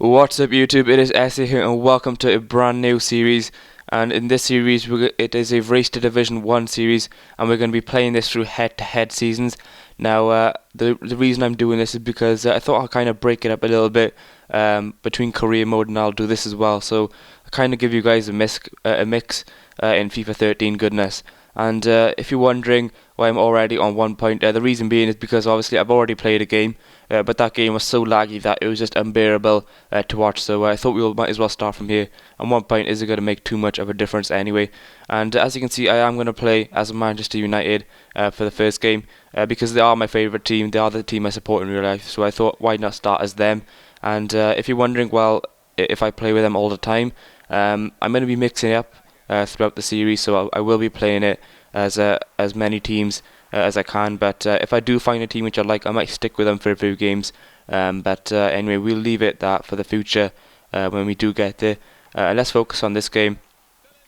What's up YouTube, it is Essie here and welcome to a brand new series. And in this series it is a Race to Division 1 series, and we're going to be playing this through head-to-head seasons. Now the reason I'm doing this is because I thought I'll kind of break it up a little bit between career mode, and I'll do this as well. So I kind of give you guys a mix in FIFA 13 goodness. And if you're wondering why I'm already on 1 point, the reason being is because obviously I've already played a game, but that game was so laggy that it was just unbearable to watch. So I thought we might as well start from here. And 1 point isn't going to make too much of a difference anyway. And as you can see, I am going to play as Manchester United for the first game because they are my favourite team. They are the team I support in real life. So I thought, why not start as them? And if you're wondering, well, if I play with them all the time, I'm going to be mixing it up throughout the series, so I will be playing it as many teams as I can. But if I do find a team which I like, I might stick with them for a few games. But anyway, we'll leave it that for the future when we do get there. Let's focus on this game.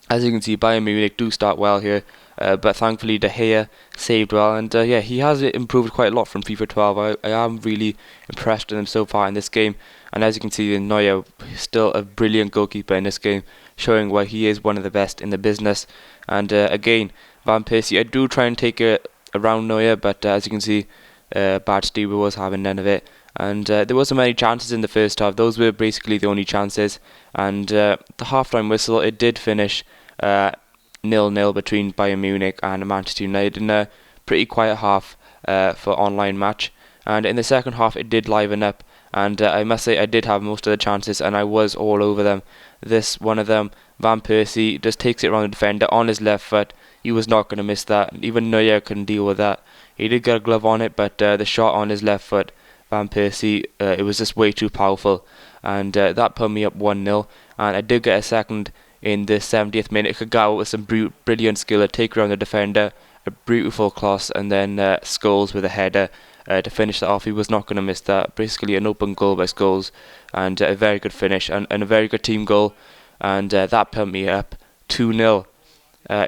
As you can see, Bayern Munich do start well here, but thankfully De Gea saved well, and yeah, he has improved quite a lot from FIFA 12. I am really impressed with him so far in this game, and as you can see, Neuer is still a brilliant goalkeeper in this game, showing why he is one of the best in the business. And again, Van Persie, I do try and take it around Neuer, but as you can see, Bad Steve was having none of it. And there wasn't many chances in the first half. Those were basically the only chances. And the half-time whistle, it did finish 0-0 between Bayern Munich and Manchester United in a pretty quiet half for online match. And in the second half, it did liven up. And I must say, I did have most of the chances, and I was all over them. This one of them, Van Persie, just takes it around the defender on his left foot. He was not going to miss that. Even Neuer couldn't deal with that. He did get a glove on it, but the shot on his left foot, Van Persie, it was just way too powerful, and that put me up 1-0. And I did get a second in the 70th minute. Kagawa with some brilliant skill to take around the defender, a beautiful cross, and then Scholes with a header to finish that off. He was not going to miss that. Basically an open goal by Scholes, and a very good finish, and a very good team goal, and that put me up 2-0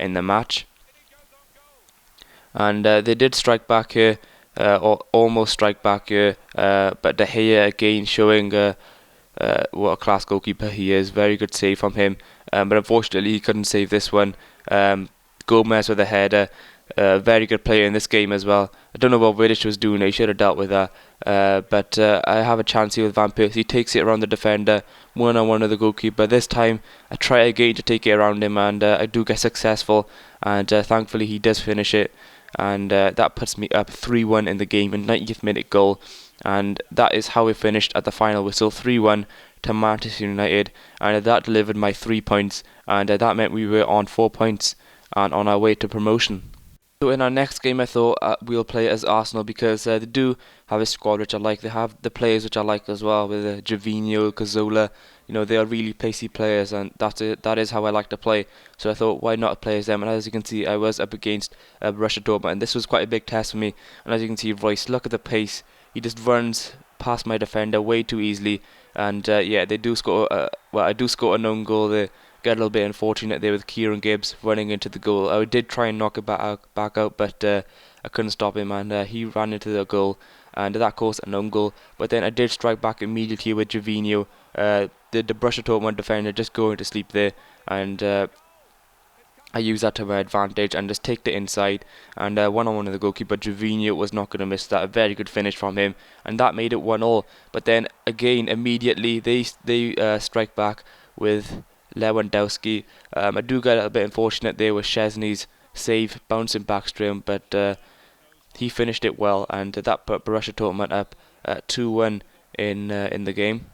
in the match. And they did strike back here, or almost strike back here, but De Gea again showing what a class goalkeeper he is. Very good save from him, but unfortunately he couldn't save this one. Gomez with a header, very good player in this game as well. I don't know what Vidic was doing, he should have dealt with that. But I have a chance here with Van Persie. He takes it around the defender, one-on-one with the goalkeeper. This time I try again to take it around him, and I do get successful, and thankfully he does finish it. And that puts me up 3-1 in the game, a 90th minute goal, and that is how we finished at the final whistle, 3-1 to Manchester United, and that delivered my 3 points, and that meant we were on 4 points and on our way to promotion. So in our next game, I thought we'll play as Arsenal because they do have a squad which I like. They have the players which I like as well, with Gervinho, Cazorla. You know, they are really pacey players, and that is how I like to play. So I thought, why not play as them? And as you can see, I was up against Borussia Dortmund, and this was quite a big test for me. And as you can see, Royce, look at the pace. He just runs past my defender way too easily. And yeah, they do score. Well, I do score a known goal there. Get a little bit unfortunate there with Kieran Gibbs running into the goal. I did try and knock it back out, but I couldn't stop him, and he ran into the goal, and that caused an own goal. But then I did strike back immediately with Gervinho, the Borussia Dortmund defender just going to sleep there, and I used that to my advantage and just take it inside, and one-on-one with the goalkeeper. Gervinho was not going to miss that. A very good finish from him, and that made it 1-1. But then again, immediately they strike back with Lewandowski. I do get a bit unfortunate there with Szczesny's save bouncing back straight him, but he finished it well, and that put Borussia Dortmund up 2-1 in the game.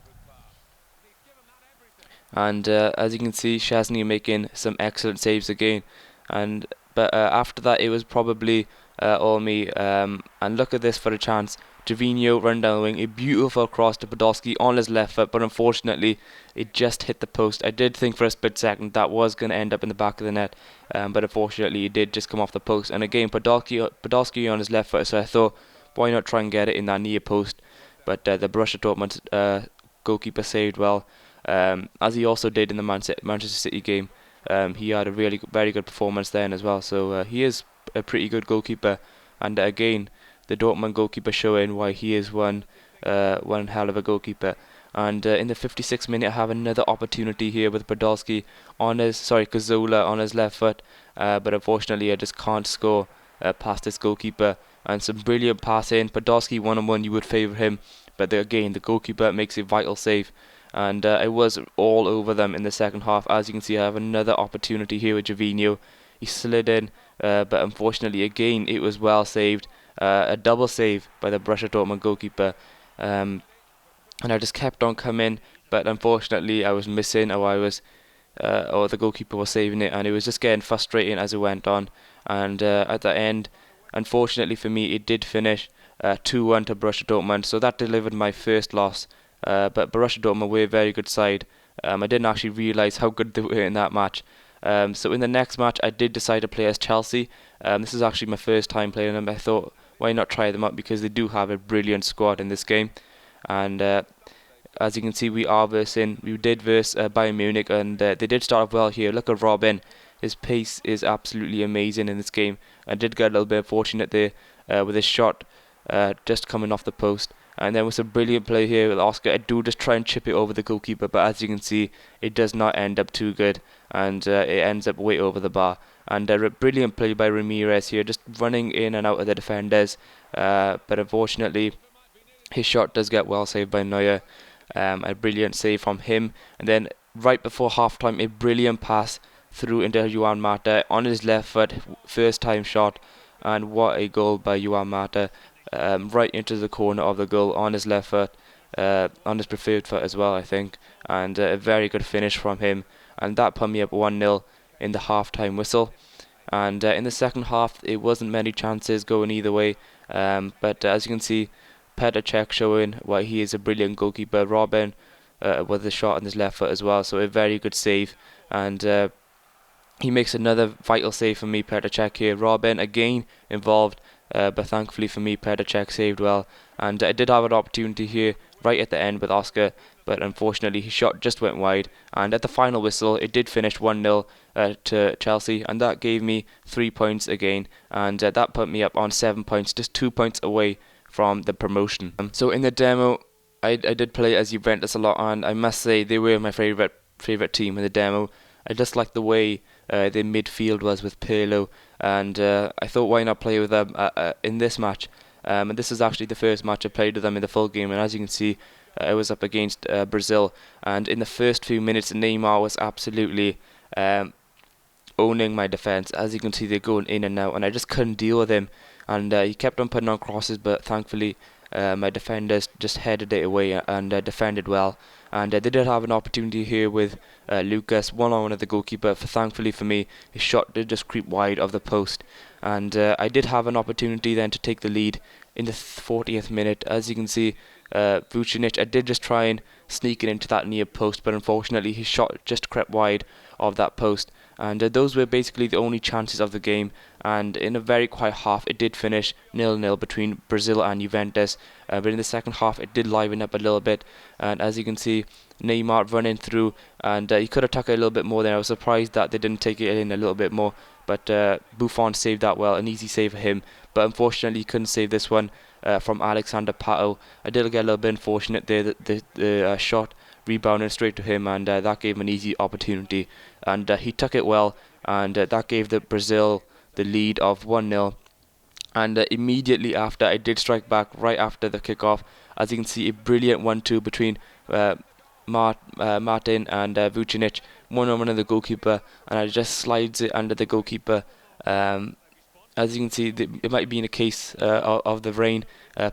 And as you can see, Szczesny making some excellent saves again, but after that it was probably all me. And look at this for a chance. Gervinho run down the wing, a beautiful cross to Podolski on his left foot, but unfortunately it just hit the post. I did think for a split second that was going to end up in the back of the net, but unfortunately it did just come off the post. And again, Podolski on his left foot, so I thought, why not try and get it in that near post? But the Borussia Dortmund goalkeeper saved well, as he also did in the Manchester City game. He had a very good performance then as well, so he is a pretty good goalkeeper. And again, the Dortmund goalkeeper showing why he is one hell of a goalkeeper. And in the 56th minute, I have another opportunity here with Cazorla on his left foot, but unfortunately I just can't score past this goalkeeper. And some brilliant passing. Podolski one-on-one, you would favour him, but again, the goalkeeper makes a vital save. And I was all over them in the second half. As you can see, I have another opportunity here with Gervinho. He slid in, but unfortunately, again, it was well saved. A double save by the Borussia Dortmund goalkeeper. And I just kept on coming, but unfortunately I was missing, or the goalkeeper was saving it, and it was just getting frustrating as it went on. And at the end, unfortunately for me, it did finish 2-1 to Borussia Dortmund, so that delivered my first loss. But Borussia Dortmund were a very good side. I didn't actually realise how good they were in that match. So in the next match, I did decide to play as Chelsea. This is actually my first time playing them. I thought, why not try them out, because they do have a brilliant squad in this game. And as you can see, we did verse Bayern Munich, and they did start off well here. Look at Robin. His pace is absolutely amazing in this game. I did get a little bit fortunate there with his shot just coming off the post. And then with some brilliant play here with Oscar. I do just try and chip it over the goalkeeper, but as you can see, it does not end up too good, and it ends up way over the bar. And a brilliant play by Ramirez here, just running in and out of the defenders. But unfortunately, his shot does get well saved by Neuer. A brilliant save from him. And then right before half-time, a brilliant pass through into Juan Mata on his left foot. First time shot. And what a goal by Juan Mata. Right into the corner of the goal on his left foot. On his preferred foot as well, I think. And a very good finish from him. And that put me up 1-0 in the half-time whistle. And in the second half, it wasn't many chances going either way. But as you can see, Petr Cech showing why he is a brilliant goalkeeper. Robin with a shot on his left foot as well, so a very good save. And he makes another vital save for me, Petr Cech here. Robin again involved, but thankfully for me, Petr Cech saved well. And I did have an opportunity here right at the end with Oscar, but unfortunately his shot just went wide. And at the final whistle, it did finish 1-0 to Chelsea, and that gave me 3 points again. And that put me up on 7 points, just 2 points away from the promotion. So in the demo, I did play as Juventus a lot, and I must say they were my favourite team in the demo. I just liked the way their midfield was with Pirlo, and I thought, why not play with them in this match? And this is actually the first match I played with them in the full game, and as you can see, I was up against Brazil, and in the first few minutes Neymar was absolutely owning my defence. As you can see, they're going in and out, and I just couldn't deal with him. And he kept on putting on crosses, but thankfully my defenders just headed it away and defended well. And they did have an opportunity here with Lucas, one-on-one of the goalkeeper. Thankfully for me, his shot did just creep wide of the post. And I did have an opportunity then to take the lead in the 40th minute. As you can see, Vucinic, I did just try and sneak it into that near post, but unfortunately his shot just crept wide of that post. And those were basically the only chances of the game. And in a very quiet half, it did finish 0-0 between Brazil and Juventus. But in the second half, it did liven up a little bit. And as you can see, Neymar running through, and he could have took it a little bit more there. I was surprised that they didn't take it in a little bit more. But Buffon saved that well, an easy save for him. But unfortunately, he couldn't save this one from Alexander Pato. I did get a little bit unfortunate there. The shot rebounding straight to him, and that gave him an easy opportunity. And he took it well, and that gave the Brazil the lead of 1-0. And immediately after, I did strike back right after the kickoff. As you can see, a brilliant 1-2 between Martin and Vucinic, one-on-one of the goalkeeper, and I just slides it under the goalkeeper. As you can see, it might be in a case of the rain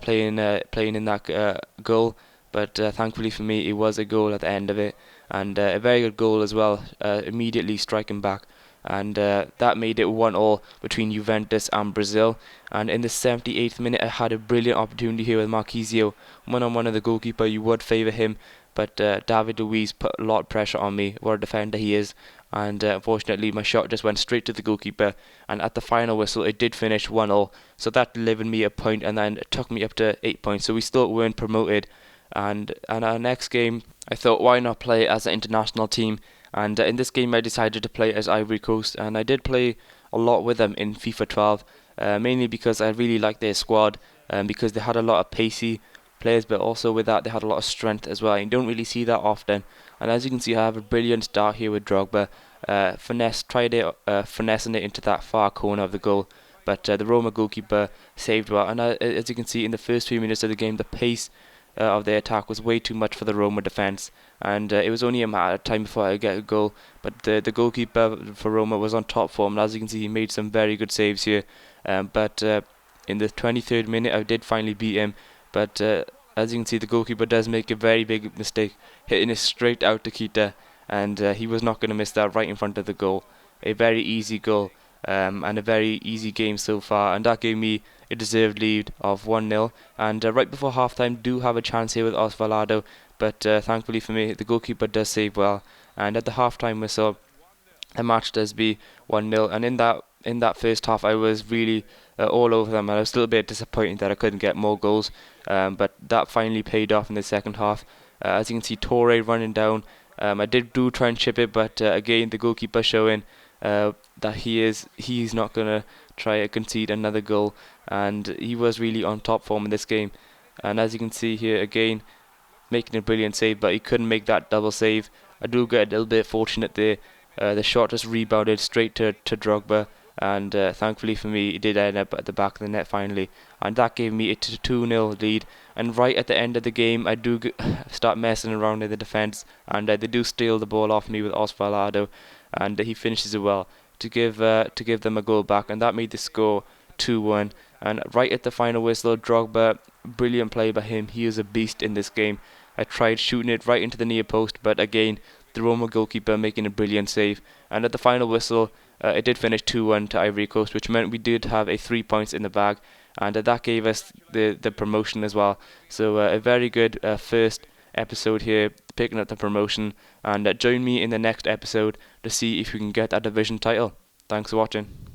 playing in that goal, but thankfully for me, it was a goal at the end of it, and a very good goal as well, immediately striking back. And that made it 1-1 between Juventus and Brazil. And in the 78th minute, I had a brilliant opportunity here with Marquisio, one-on-one of the goalkeeper. You would favour him, but David Luiz put a lot of pressure on me. What a defender he is. And unfortunately, my shot just went straight to the goalkeeper. And at the final whistle, it did finish 1-1. So that delivered me a point, and then it took me up to 8 points. So we still weren't promoted. And our next game, I thought, why not play as an international team? And in this game, I decided to play as Ivory Coast, and I did play a lot with them in FIFA 12, mainly because I really liked their squad, because they had a lot of pacey players, but also with that they had a lot of strength as well. You don't really see that often. And as you can see, I have a brilliant start here with Drogba. Finessing it into that far corner of the goal, but the Roma goalkeeper saved well. And as you can see, in the first few minutes of the game, the pace of their attack was way too much for the Roma defence, and it was only a matter of time before I get a goal. But the goalkeeper for Roma was on top form, and as you can see, he made some very good saves here. But in the 23rd minute, I did finally beat him. But as you can see, the goalkeeper does make a very big mistake, hitting it straight out to Keita, and he was not going to miss that right in front of the goal. A very easy goal, and a very easy game so far, and that gave me a deserved lead of 1-0. And right before half-time, do have a chance here with Osvaldo, but thankfully for me, the goalkeeper does save well. And at the half-time whistle, the match does be 1-0. And in that first half, I was really all over them, and I was still a bit disappointed that I couldn't get more goals. But that finally paid off in the second half. As you can see, Torre running down. I did try and chip it, but again, the goalkeeper showing that he's not gonna try to concede another goal, and he was really on top form in this game. And as you can see here again, making a brilliant save, but he couldn't make that double save. I do get a little bit fortunate there. The shot just rebounded straight to Drogba, and thankfully for me, it did end up at the back of the net finally, and that gave me a 2-0 lead. And right at the end of the game, I do start messing around in the defence, and they do steal the ball off me with Osvaldo, and he finishes it well to give them a goal back, and that made the score 2-1. And right at the final whistle, Drogba, brilliant play by him. He is a beast in this game. I tried shooting it right into the near post, but again, the Roma goalkeeper making a brilliant save. And at the final whistle, it did finish 2-1 to Ivory Coast, which meant we did have a 3 points in the bag, and that gave us the promotion as well. So a very good first episode here, picking up the promotion, and join me in the next episode to see if we can get that division title. Thanks for watching.